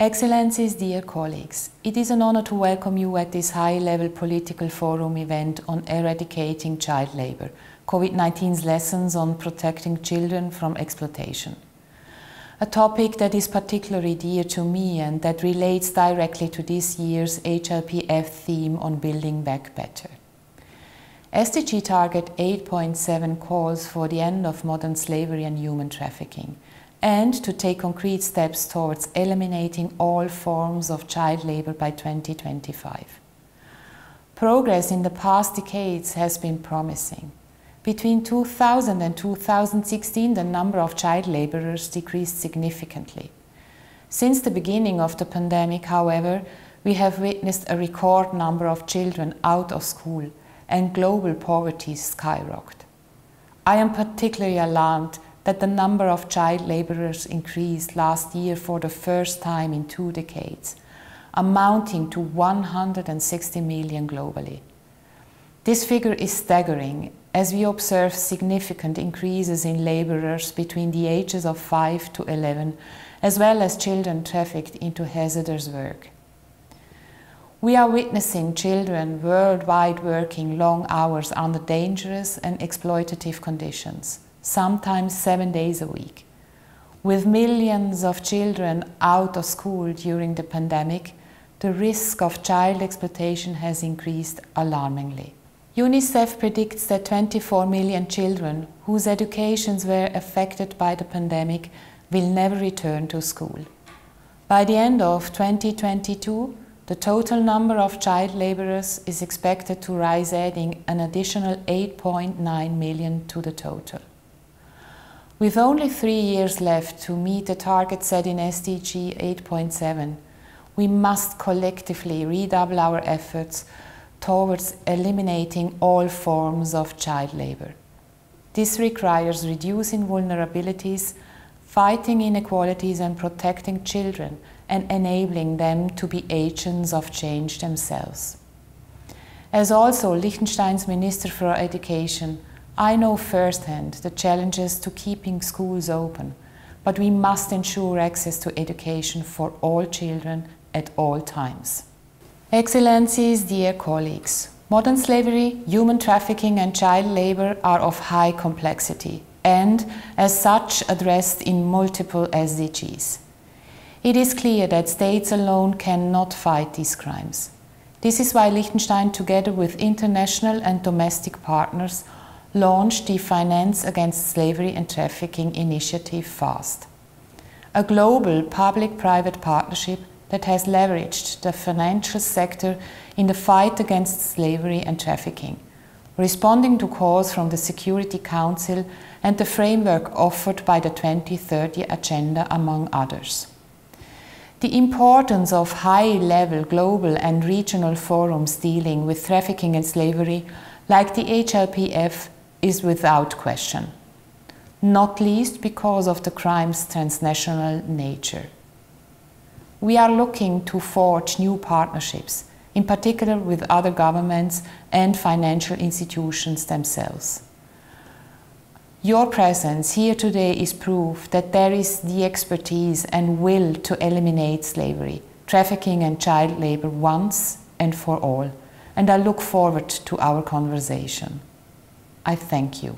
Excellencies, dear colleagues, it is an honor to welcome you at this high-level political forum event on eradicating child labor, COVID-19's lessons on protecting children from exploitation. A topic that is particularly dear to me and that relates directly to this year's HLPF theme on building back better. SDG Target 8.7 calls for the end of modern slavery and human trafficking, and to take concrete steps towards eliminating all forms of child labor by 2025. Progress in the past decades has been promising. Between 2000 and 2016, the number of child laborers decreased significantly. Since the beginning of the pandemic, however, we have witnessed a record number of children out of school and global poverty skyrocketed. I am particularly alarmed that the number of child laborers increased last year for the first time in 2 decades, amounting to 160 million globally. This figure is staggering, as we observe significant increases in laborers between the ages of 5 to 11, as well as children trafficked into hazardous work. We are witnessing children worldwide working long hours under dangerous and exploitative conditions, sometimes 7 days a week. With millions of children out of school during the pandemic, the risk of child exploitation has increased alarmingly. UNICEF predicts that 24 million children whose educations were affected by the pandemic will never return to school. By the end of 2022, the total number of child laborers is expected to rise, adding an additional 8.9 million to the total. With only 3 years left to meet the target set in SDG 8.7, we must collectively redouble our efforts towards eliminating all forms of child labor. This requires reducing vulnerabilities, fighting inequalities and protecting children and enabling them to be agents of change themselves. As also Liechtenstein's Minister for Education, I know firsthand the challenges to keeping schools open, but we must ensure access to education for all children at all times. Excellencies, dear colleagues, modern slavery, human trafficking and child labor are of high complexity and, as such, addressed in multiple SDGs. It is clear that states alone cannot fight these crimes. This is why Liechtenstein, together with international and domestic partners, launched the Finance Against Slavery and Trafficking initiative FAST, a global public-private partnership that has leveraged the financial sector in the fight against slavery and trafficking, responding to calls from the Security Council and the framework offered by the 2030 Agenda, among others. The importance of high-level global and regional forums dealing with trafficking and slavery, like the HLPF, is without question, not least because of the crime's transnational nature. We are looking to forge new partnerships, in particular with other governments and financial institutions themselves. Your presence here today is proof that there is the expertise and will to eliminate slavery, trafficking and child labor once and for all, and I look forward to our conversation. I thank you.